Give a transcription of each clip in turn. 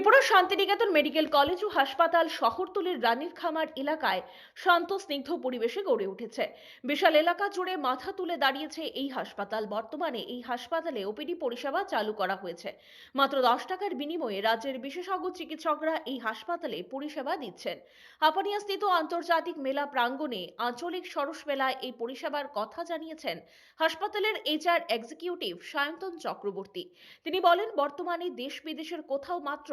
Tripura Shantiniketan medical college ও হাসপাতাল শহরতলির রানীর খামার এলাকায় শান্ত স্নিগ্ধ পরিবেশে গড়ে উঠেছে। বিশাল এলাকা জুড়ে মাথা তুলে দাঁড়িয়েছে এই হাসপাতাল। বর্তমানে এই হাসপাতালে ওপিডি পরিষেবা চালু করা হয়েছে। মাত্র 10 টাকার বিনিময়ে রাজ্যের বিশেষজ্ঞ চিকিৎসকরা এই হাসপাতালে পরিষেবা দিচ্ছেন। হাপানিয়াস্থিত আন্তর্জাতিক মেলা প্রাঙ্গণে আঞ্চলিক সরস মেলায় এই পরিষেবার কথা জানিয়েছেন হাসপাতালের এইচআর এক্সিকিউটিভ সায়ন্তন চক্রবর্তী। তিনি বলেন, বর্তমানে দেশ বিদেশের কোথাও মাত্র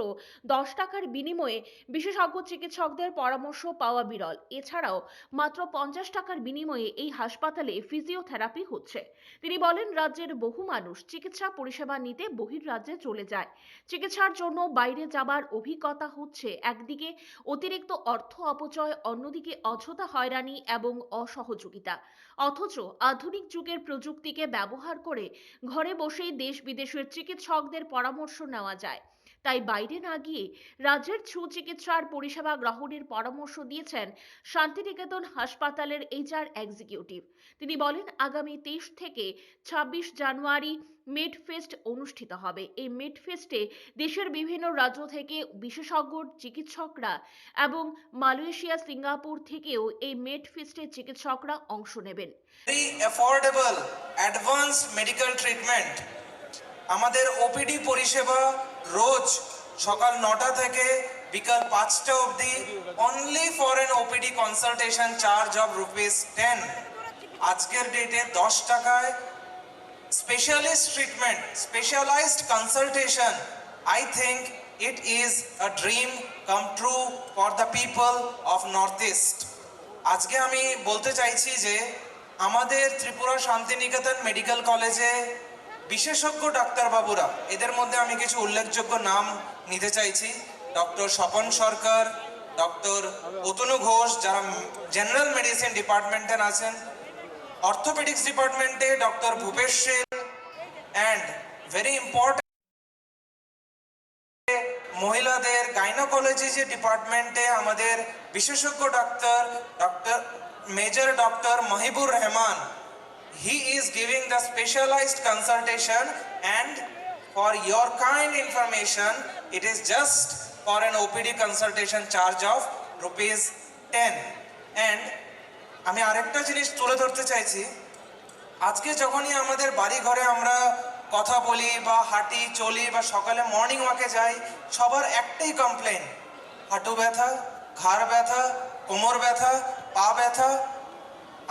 10 টাকার বিনিময়ে বিশেষজ্ঞ চিকিৎসকদের পরামর্শ পাওয়া বিরল। এছাড়াও মাত্র 50 টাকার বিনিময়ে এই হাসপাতালে ফিজিওথেরাপি হচ্ছে। তিনি বলেন, রাজ্যের বহু মানুষ চিকিৎসা পরিষেবা নিতে বহির্রাজ্যে চলে যায়। চিকিৎসার জন্য বাইরে যাবার অভিজ্ঞতা হচ্ছে একদিকে অতিরিক্ত অর্থ অপচয়, অন্যদিকে অযথা হয়রানি এবং অসহযোগিতা। অথচ আধুনিক যুগের প্রযুক্তিকে ব্যবহার করে ঘরে বসেই দেশ বিদেশের চিকিৎসকদের পরামর্শ নেওয়া যায়। তাই বাইরে না গিয়ে রাজ্যের সুচিকিৎসার পরিষেবা গ্রহণের পরামর্শ দিয়েছেন শান্তিনিকেতন হাসপাতালের এইচআর এক্সিকিউটিভ। তিনি বলেন, আগামী 23 থেকে 26 জানুয়ারি মেডফেস্ট অনুষ্ঠিত হবে। এই মেডফেস্টে দেশের বিভিন্ন রাজ্য থেকে বিশেষজ্ঞ চিকিৎসকরা এবং মালয়েশিয়া, সিঙ্গাপুর থেকেও এই মেডফেস্টে চিকিৎসকরা অংশ নেবেন। Very affordable advanced medical treatment আমাদের ওপিডি পরিষেবা রোজ সকাল 9টা থেকে বিকাল 5টা অবধি only for an OPD consultation charge of ₹10। আজকের ডেটে 10 টাকায় specialist treatment, specialised consultation. I think it is a dream come true for the people of north east. আজকে আমি বলতে চাইছি যে আমাদের ত্রিপুরা শান্তিনিকেতন মেডিকেল কলেজে বিশেষজ্ঞ ডাক্তারবাবুরা, এদের মধ্যে আমি কিছু উল্লেখযোগ্য নাম নিতে চাইছি। ডক্টর স্বপন সরকার, ডক্টর অতনু ঘোষ, যারা জেনারেল মেডিসিন ডিপার্টমেন্টে আছেন, অর্থোপেডিক্স ডিপার্টমেন্টে doctor Bhupesh Sen, and very important মহিলাদের গাইনোকোলজি যে ডিপার্টমেন্টে আমাদের বিশেষজ্ঞ doctor doctor major doctor Mohibur Rahman. He is giving the specialized consultation, and for your kind information, it is just for an OPD consultation charge of ₹10। And আমি আরেকটা জিনিস তুলে ধরতে চাইছি, আজকে যখনই আমাদের বাড়ি ঘরে আমরা কথা বলি বা হাঁটি চলি বা সকালে মর্নিং ওয়াকে যাই, সবার একটাই কমপ্লেন, হাঁটু ব্যথা, ঘাড় ব্যথা, কোমর ব্যথা, পা ব্যথা।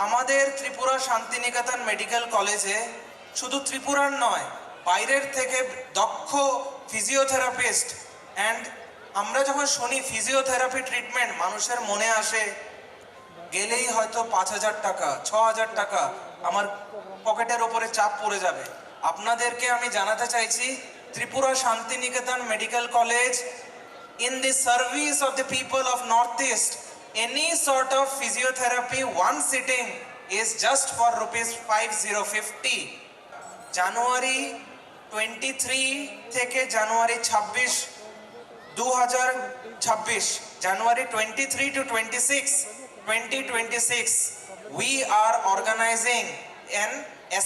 আমাদের ত্রিপুরা শান্তিনিকেতন মেডিকেল কলেজে শুধু ত্রিপুরার নয়, বাইরের থেকে দক্ষ ফিজিওথেরাপিস্ট, অ্যান্ড আমরা যখন শুনি ফিজিওথেরাপি ট্রিটমেন্ট, মানুষের মনে আসে গেলেই হয়তো 5,000 টাকা, 6,000 টাকা আমার পকেটের ওপরে চাপ পড়ে যাবে। আপনাদেরকে আমি জানাতে চাইছি, Tripura Shantiniketan medical college in the service of the people of Northeast. Any sort of physiotherapy, one sitting is just for ₹5050। জানুয়ারি 23 থেকে জানুয়ারি 26, 2026, January 23 to 26, 2026, we are organizing an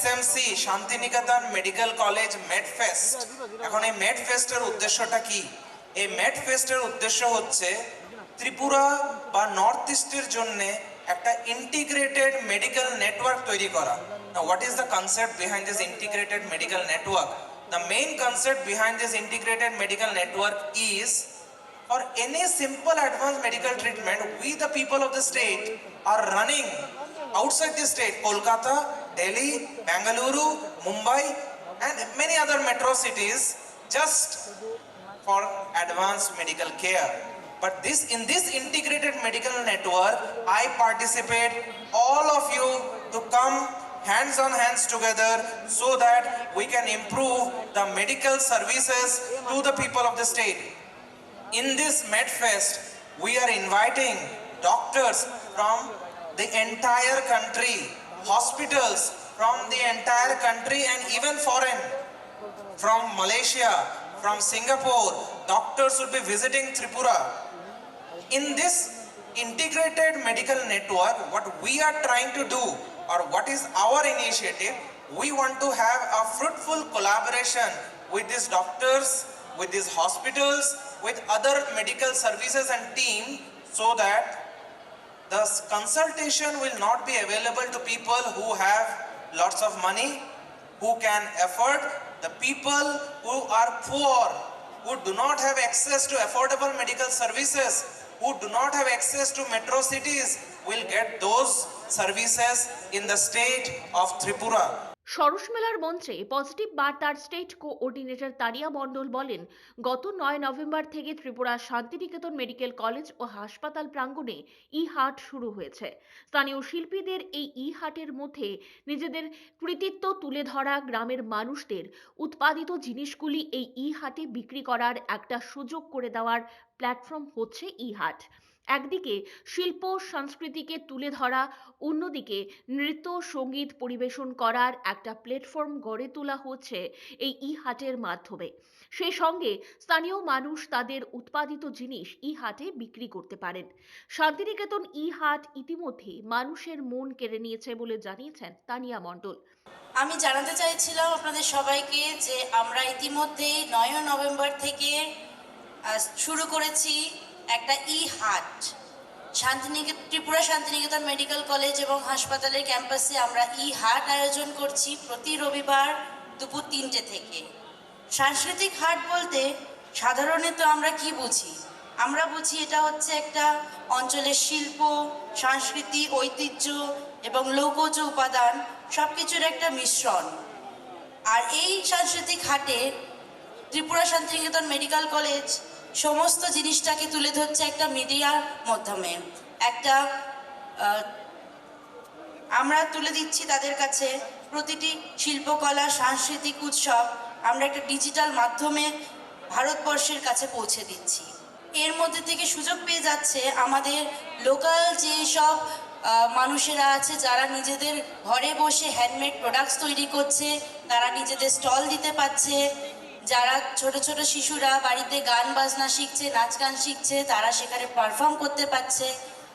SMC Shantiniketan medical college medfest. এখন এই মেডফেস্টের উদ্দেশ্যটা কি? এই মেডফেস্টের উদ্দেশ্য হচ্ছে ত্রিপুরা বা নর্থ ইস্টের জন্য একটা ইন্টিগ্রেটেড মেডিকেল নেটওয়ার্ক তৈরি করা। Now, what is the concept behind this integrated medical network? The main concept behind this integrated medical network is, for any simple advanced medical treatment, we the people of the state are running outside the state, Kolkata, Delhi, Bengaluru, Mumbai, and many other metro cities, just for advanced medical care. But in this integrated medical network, I participate all of you to come hands on hands together so that we can improve the medical services to the people of the state. In this MedFest, we are inviting doctors from the entire country, hospitals from the entire country, and even foreign, from Malaysia, from Singapore. Doctors will be visiting Tripura. In this integrated medical network, what we are trying to do, or what is our initiative, we want to have a fruitful collaboration with these doctors, with these hospitals, with other medical services and team so that the consultation will not be available to people who have lots of money, who can afford. The people who are poor, who do not have access to affordable medical services, who do not have access to metro cities, will get those services in the state of Tripura. সরস মেলার মঞ্চে positive বার্তার state coordinator Tania মণ্ডল বলেন, গত 9 November থেকে ত্রিপুরার Santiniketan medical college ও হাসপাতাল প্রাঙ্গণে ই হাট শুরু হয়েছে। স্থানীয় শিল্পীদের এই ই হাটের মধ্যে নিজেদের কৃতিত্ব তুলে ধরা, গ্রামের মানুষদের উৎপাদিত জিনিসগুলি এই ই হাটে বিক্রি করার একটা সুযোগ করে দেওয়ার প্ল্যাটফর্ম হচ্ছে ই হাট। একদিকে শিল্প সংস্কৃতিকে তুলে ধরা, অন্যদিকে নৃত্য সঙ্গীত পরিবেশন করার একটা প্ল্যাটফর্ম গড়ে তোলা হচ্ছে এই ই হাটের মাধ্যমে। সেই সঙ্গে স্থানীয় মানুষ তাদের উৎপাদিত জিনিস ই হাটে বিক্রি করতে পারেন। শান্তিনিকেতন ই হাট ইতিমধ্যে মানুষের মন কেড়ে নিয়েছে বলে জানিয়েছেন তানিয়া মণ্ডল। আমি জানাতে চাইছিলাম আপনাদের সবাইকে যে আমরা ইতিমধ্যে 9 নভেম্বর থেকে শুরু করেছি একটা ই হাট। ত্রিপুরা শান্তিনিকেতন মেডিকেল কলেজ এবং হাসপাতালের ক্যাম্পাসে আমরা ই হাট আয়োজন করছি প্রতি রবিবার দুপুর 3টে থেকে। সাংস্কৃতিক হাট বলতে সাধারণত আমরা কি বুঝি? আমরা বুঝি এটা হচ্ছে একটা অঞ্চলের শিল্প, সংস্কৃতি, ঐতিহ্য এবং লোকজ উপাদান সব কিছুর একটা মিশ্রণ। আর এই সাংস্কৃতিক হাটে ত্রিপুরা শান্তিনিকেতন মেডিকেল কলেজ সমস্ত জিনিসটাকে তুলে ধরছে একটা মিডিয়ার মাধ্যমে। আমরা তুলে দিচ্ছি তাদের কাছে প্রতিটি শিল্পকলা, সাংস্কৃতিক উৎসব আমরা একটা ডিজিটাল মাধ্যমে ভারতবর্ষের কাছে পৌঁছে দিচ্ছি। এর মধ্যে থেকে সুযোগ পেয়ে যাচ্ছে আমাদের লোকাল যে সব মানুষেরা আছে যারা নিজেদের ঘরে বসে হ্যান্ডমেড প্রোডাক্টস তৈরি করছে, তারা নিজেদের স্টল দিতে পারছে। যারা ছোট ছোট শিশুরা বাড়িতে গান বাজনা শিখছে, নাচ গান শিখছে, তারা সেখানে পারফর্ম করতে পারছে।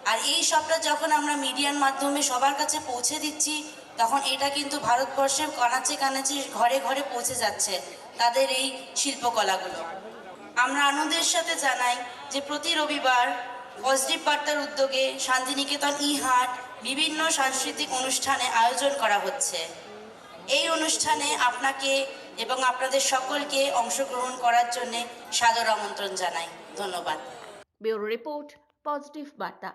আর এই সবটা যখন আমরা মিডিয়ার মাধ্যমে সবার কাছে পৌঁছে দিচ্ছি, তখন এটা কিন্তু ভারতবর্ষের কানাচে কানাচে ঘরে ঘরে পৌঁছে যাচ্ছে তাদের এই শিল্পকলাগুলো। আমরা আনন্দের সাথে জানাই যে প্রতি রবিবার পজিটিভ বার্তার উদ্যোগে শান্তিনিকেতন ই হাট বিভিন্ন সাংস্কৃতিক অনুষ্ঠানে আয়োজন করা হচ্ছে। এই অনুষ্ঠানে আপনাকে এবং আপনাদের সকলকে অংশগ্রহণ করার জন্য সাদর আমন্ত্রণ জানাই। ধন্যবাদ। ব্যুরো রিপোর্ট, পজিটিভ বার্তা।